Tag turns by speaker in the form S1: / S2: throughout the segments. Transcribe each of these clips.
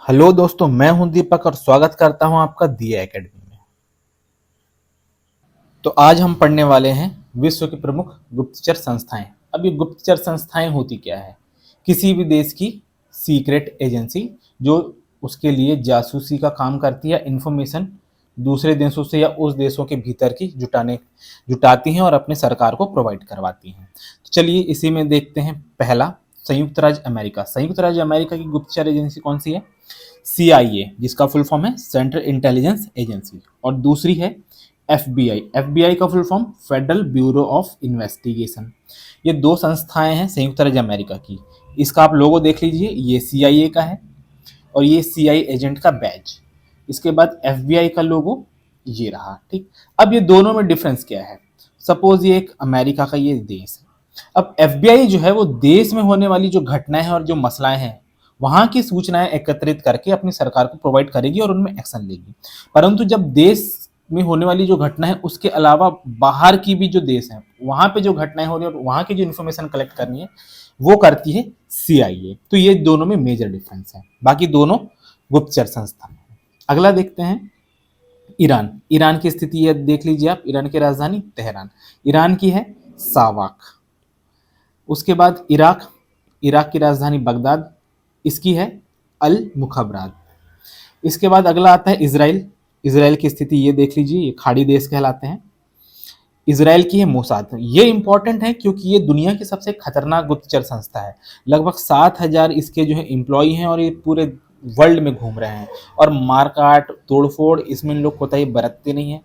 S1: Hello दोस्तों, मैं हूं दीपक और स्वागत करता हूं आपका दिया एकेडमी में। तो आज हम पढ़ने वाले हैं विश्व की प्रमुख गुप्तचर संस्थाएं। अब ये गुप्तचर संस्थाएं होती क्या है? किसी भी देश की सीक्रेट एजेंसी जो उसके लिए जासूसी का काम करती है, इंफॉर्मेशन दूसरे देशों से या उस देशों के भीतर की जुटाती हैं और अपने सरकार को प्रोवाइड करवाती हैं। तो चलिए इसी में देखते हैं। पहला, संयुक्त राज्य अमेरिका। संयुक्त राज्य अमेरिका की गुप्तचर एजेंसी कौन सी है? CIA, जिसका फुल फॉर्म है सेंट्रल इंटेलिजेंस एजेंसी। और दूसरी है FBI। FBI का full form federal bureau of investigation. ये दो संस्थाएं हैं संयुक्त राज्य अमेरिका की। इसका आप लोगो देख लीजिए, ये CIA का है और ये CIA एजेंट का बैज। इसके बाद FBI का लोगो ये रहा। ठीक, अब ये दोनों में डिफरेंस क्या है? सपोज ये एक अमेरिका का ये देश है। अब FBI जो है वो देश में होने वाली जो घटनाएं हैं और जो मसलाएं हैं वहां की सूचनाएं एकत्रित करके अपनी सरकार को प्रोवाइड करेगी और उनमें एक्शन लेगी। परंतु जब देश में होने वाली जो घटना है उसके अलावा बाहर की भी जो देश है वहां पे जो घटनाएं हो रही है और वहां की जो इन्फॉर्मेशन कलेक्ट करनी है वो करती है CIA। तो ये दोनों में मेजर डिफरेंस है, बाकी दोनों गुप्तचर संस्थान है। अगला देखते हैं ईरान। ईरान की स्थिति ये देख लीजिए आप। ईरान की राजधानी तेहरान। ईरान की है सावाक। उसके बाद इराक। इराक की राजधानी बगदाद। इसकी है अल मुखबरात। इसके बाद अगला आता है इसराइल। इसराइल की स्थिति ये देख लीजिए, ये खाड़ी देश कहलाते हैं। इसराइल की है मोसाद। ये इंपॉर्टेंट है क्योंकि ये दुनिया की सबसे खतरनाक गुप्तचर संस्था है। लगभग 7,000 इसके जो है एम्प्लॉय हैं और ये पूरे वर्ल्ड में घूम रहे हैं और मारकाट तोड़फोड़ इसमें इन लोग कोताही बरतते नहीं है।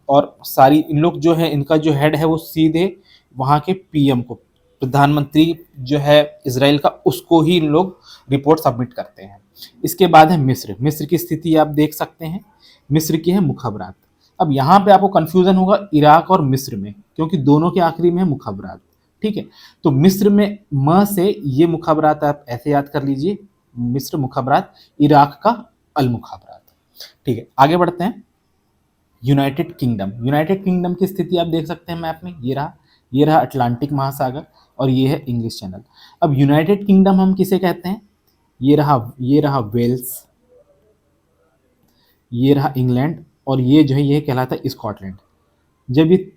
S1: और सारी इन लोग जो है, इनका जो हेड है वो सीधे वहाँ के PM को, प्रधानमंत्री जो है इसराइल का, उसको ही इन लोग रिपोर्ट सबमिट करते हैं। इसके बाद है मिस्र। मिस्र की स्थिति आप देख सकते हैं। मिस्र की है मुखबरात। अब यहाँ पे आपको कंफ्यूजन होगा इराक और मिस्र में, क्योंकि दोनों के आखिरी में है मुखबरात। ठीक है, तो मिस्र में म से ये मुखबरात आप ऐसे याद कर लीजिए, मिस्र मुखबरात, इराक का अल मुखबरात। ठीक है, आगे बढ़ते हैं। United kingdom. यूनाइटेड किंगडम की स्थिति आप देख सकते हैं मैप में। ये रहा अटलांटिक महासागर और ये है इंग्लिश चैनल। अब यूनाइटेड किंगडम हम किसे कहते हैं? ये रहा वेल्स, ये रहा इंग्लैंड और ये जो है ये कहलाता है स्कॉटलैंड। जब ये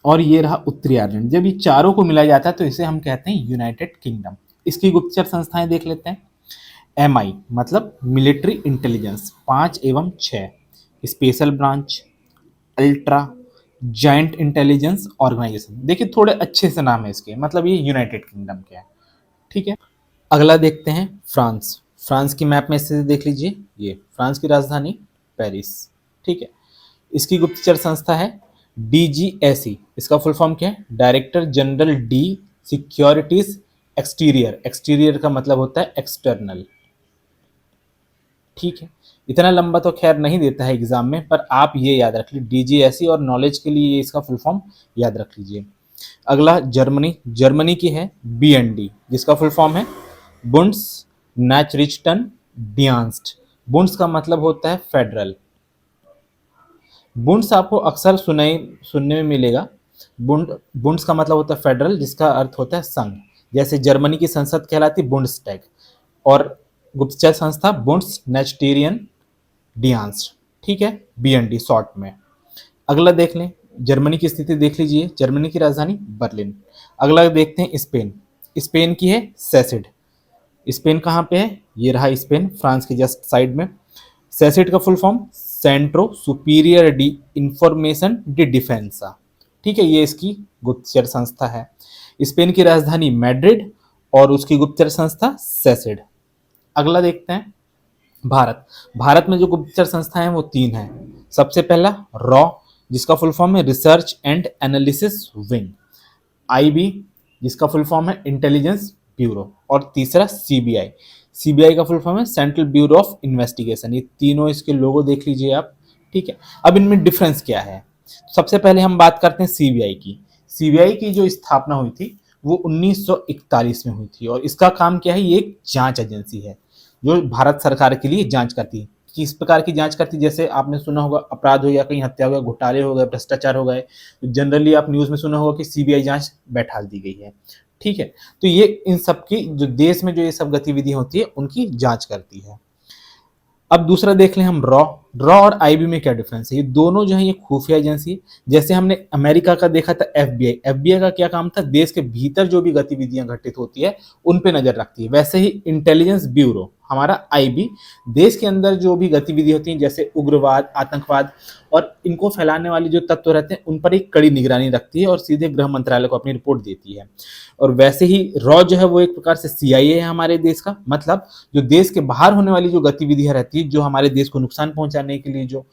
S1: और ये रहा उत्तरी आयरलैंड। जब ये चारों को मिलाया जाता है तो इसे हम कहते हैं यूनाइटेड किंगडम। इसकी गुप्तचर संस्थाएं देख लेते हैं। MI मतलब मिलिट्री इंटेलिजेंस 5 एवं 6, special branch, ultra, giant intelligence organisation. देखिए थोड़े अच्छे से नाम है इसके, मतलब ये यूनाइटेड किंगडम के है। ठीक है, अगला देखते हैं फ्रांस। फ्रांस की मैप में स्थिति देख लीजिए, ये फ्रांस की राजधानी पेरिस। ठीक है, इसकी गुप्तचर संस्था है DGSE। इसका फुल फॉर्म क्या है? Director general D securities exterior. Exterior का मतलब होता है एक्सटर्नल। ठीक है, इतना लंबा तो खैर नहीं देता है एग्जाम में, पर आप ये याद रख लीजिए DGSE और नॉलेज के लिए ये इसका फुल फॉर्म याद रख लीजिए। अगला जर्मनी। जर्मनी की है BND, जिसका फुल फॉर्म है बुंड्स नाचरिचटन डियांस्ट। बुंड्स का मतलब होता है फेडरल। बुंड्स आपको अक्सर सुनने में मिलेगा। बुंड्स का मतलब होता है फेडरल, जिसका अर्थ होता है संघ। जैसे जर्मनी की संसद कहलाती बुंड्सटैग और गुप्तचर संस्था बुंड्स नेचटेरियन डियांस। ठीक है, BND शॉर्ट में। अगला देख लें, जर्मनी की स्थिति देख लीजिए। जर्मनी की राजधानी बर्लिन। अगला देखते हैं स्पेन। स्पेन की है सेसिड। स्पेन कहाँ पे है? ये रहा स्पेन, फ्रांस के जस्ट साइड में। सेसिड का फुल फॉर्म सेंट्रो सुपीरियर डी इंफॉर्मेशन डी डिफेंसा। ठीक है, ये इसकी गुप्तचर संस्था है। स्पेन की राजधानी मैड्रिड और उसकी गुप्तचर संस्था सेसिड। अगला देखते हैं भारत। भारत में जो गुप्तचर संस्थाएं हैं वो 3 हैं। सबसे पहला रॉ, जिसका फुल फॉर्म है research and analysis wing. IB, जिसका फुल फॉर्म है इंटेलिजेंस ब्यूरो। और तीसरा CBI। CBI का फुल फॉर्म है सेंट्रल ब्यूरो ऑफ इन्वेस्टिगेशन। ये तीनों इसके लोगो देख लीजिए आप। ठीक है, अब इनमें डिफरेंस क्या है? सबसे पहले हम बात करते हैं CBI की। CBI की जो स्थापना हुई थी वो 1941 में हुई थी और इसका काम क्या है? ये एक जांच एजेंसी है जो भारत सरकार के लिए जांच करती है। किस प्रकार की जांच करती है? जैसे आपने सुना होगा अपराध हो गया, कहीं हत्या हो गया, घोटाले हो गए, भ्रष्टाचार हो गए, तो जनरली आप न्यूज में सुना होगा कि CBI जांच बैठा दी गई है। ठीक है, तो ये इन सब की जो देश में जो ये सब गतिविधि होती है उनकी जांच करती है। अब दूसरा देख लें हम रॉ और आईबी में क्या डिफरेंस है। ये दोनों जो है ये खुफिया एजेंसी है। जैसे हमने अमेरिका का देखा था एफबीआई का क्या काम था, देश के भीतर जो भी गतिविधियां घटित होती है उन पे नजर रखती है। वैसे ही इंटेलिजेंस ब्यूरो हमारा आईबी देश के अंदर जो भी गतिविधि होती है जैसे उग्रवाद, आतंकवाद और इनको फैलाने वाले जो तत्व रहते हैं उन पर एक कड़ी निगरानी रखती है और सीधे गृह मंत्रालय को अपनी रिपोर्ट देती है। और वैसे ही रॉ जो है वो एक प्रकार से सीआईए है हमारे देश का, मतलब जो देश के बाहर होने वाली जो गतिविधियां रहती है, जो हमारे देश को नुकसान पहुंचाने के लिए जो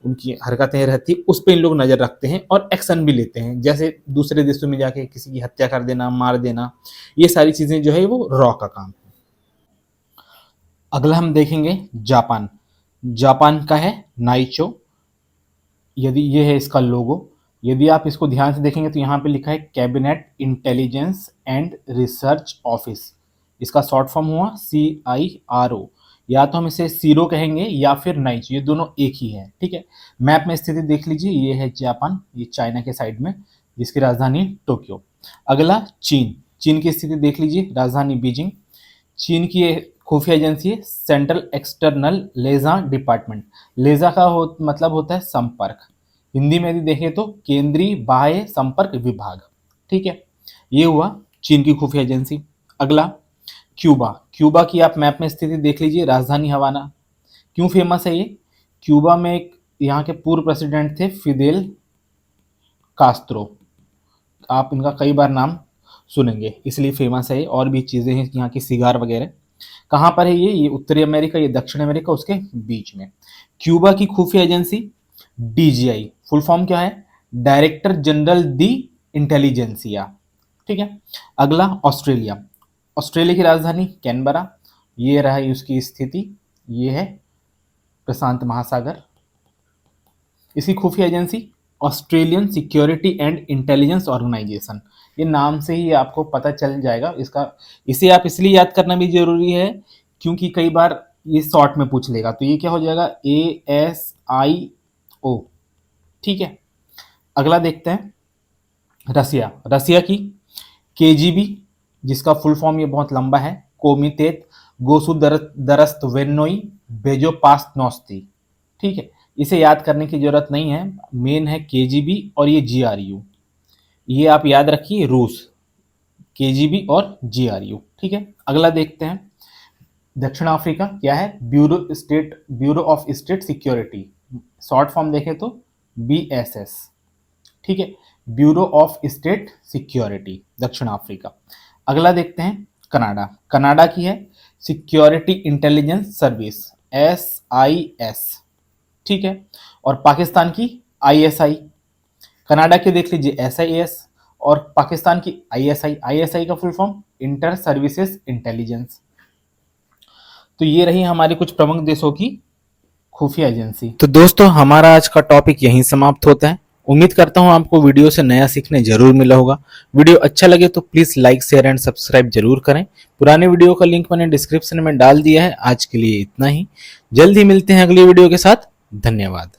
S1: उनकी हरकतें रहती है उस पर इन लोग नजर रखते हैं और एक्शन भी लेते हैं, जैसे दूसरे देशों में जाके किसी की हत्या कर देना, मार देना, ये सारी चीजें जो है वो रॉ का काम है। अगला हम देखेंगे जापान। जापान का है नाइचो। यदि ये है इसका लोगो, यदि आप इसको ध्यान से देखेंगे तो यहाँ पे लिखा है cabinet intelligence and research office. इसका शॉर्ट फॉर्म हुआ CIRO। या तो हम इसे सीरो कहेंगे या फिर नाइचो, ये दोनों एक ही है। ठीक है, मैप में स्थिति देख लीजिए, ये है जापान, ये चाइना के साइड में, जिसकी राजधानी टोक्यो। अगला चीन। चीन की स्थिति देख लीजिए, राजधानी बीजिंग। चीन की खुफिया एजेंसी है सेंट्रल एक्सटर्नल लेजा डिपार्टमेंट। लेजा का मतलब होता है संपर्क, हिंदी में यदि देखें तो केंद्रीय बाह्य संपर्क विभाग। ठीक है, ये हुआ चीन की खुफिया एजेंसी। अगला क्यूबा। क्यूबा की आप मैप में स्थिति देख लीजिए, राजधानी हवाना। क्यों फेमस है ये? क्यूबा में एक यहाँ के पूर्व प्रेसिडेंट थे फिदेल कास्त्रो, आप इनका कई बार नाम सुनेंगे इसलिए फेमस है ये। और भी चीज़ें हैं यहाँ की, सिगार वगैरह। कहाँ पर है ये उत्तरी अमेरिका, ये दक्षिण अमेरिका, उसके बीच में। क्यूबा की खुफिया एजेंसी DGI, फुल फॉर्म क्या है? डायरेक्टर जनरल दी इंटेलिजेंसिया। ठीक है। अगला ऑस्ट्रेलिया। ऑस्ट्रेलिया की राजधानी कैनबरा, ये रहा उसकी स्थिति, ये है प्रशांत महासागर। इसकी खुफिया agency Australian security and intelligence organisation. ये नाम से ही आपको पता चल जाएगा इसका। इसे आप इसलिए याद करना भी जरूरी है क्योंकि कई बार ये शॉर्ट में पूछ लेगा, तो ये क्या हो जाएगा ASIO। ठीक है। अगला देखते हैं रसिया। रसिया की KGB, जिसका फुल फॉर्म ये बहुत लंबा है, कोमितेत गोसुदरस्तवेनोई बेजोपासनोस्ती। ठीक है, इसे याद करने की जरूरत नहीं है, मेन है KGB और ये GRU, ये आप याद रखिए, रूस, KGB और GRU। ठीक है। अगला देखते हैं दक्षिण अफ्रीका, क्या है? Bureau of state security, short form देखें तो BSS। ठीक है, ब्यूरो ऑफ स्टेट सिक्योरिटी, दक्षिण अफ्रीका। अगला देखते हैं कनाडा। कनाडा की है सिक्योरिटी इंटेलिजेंस सर्विस, SIS। ठीक है। और पाकिस्तान की ISI। कनाडा के देख लीजिए SIS और पाकिस्तान की ISI। ISI का full form inter services intelligence. तो ये रही हमारी कुछ प्रमुख देशों की खुफिया एजेंसी। तो दोस्तों, हमारा आज का टॉपिक यहीं समाप्त होता है। उम्मीद करता हूं आपको वीडियो से नया सीखने जरूर मिला होगा। वीडियो अच्छा लगे तो please like, share and subscribe जरूर करें। पुराने वीडियो का लिंक मैंने डिस्क्रिप्शन में डाल दिया है। आज के लिए इतना ही, जल्द ही मिलते हैं अगली वीडियो के साथ। धन्यवाद।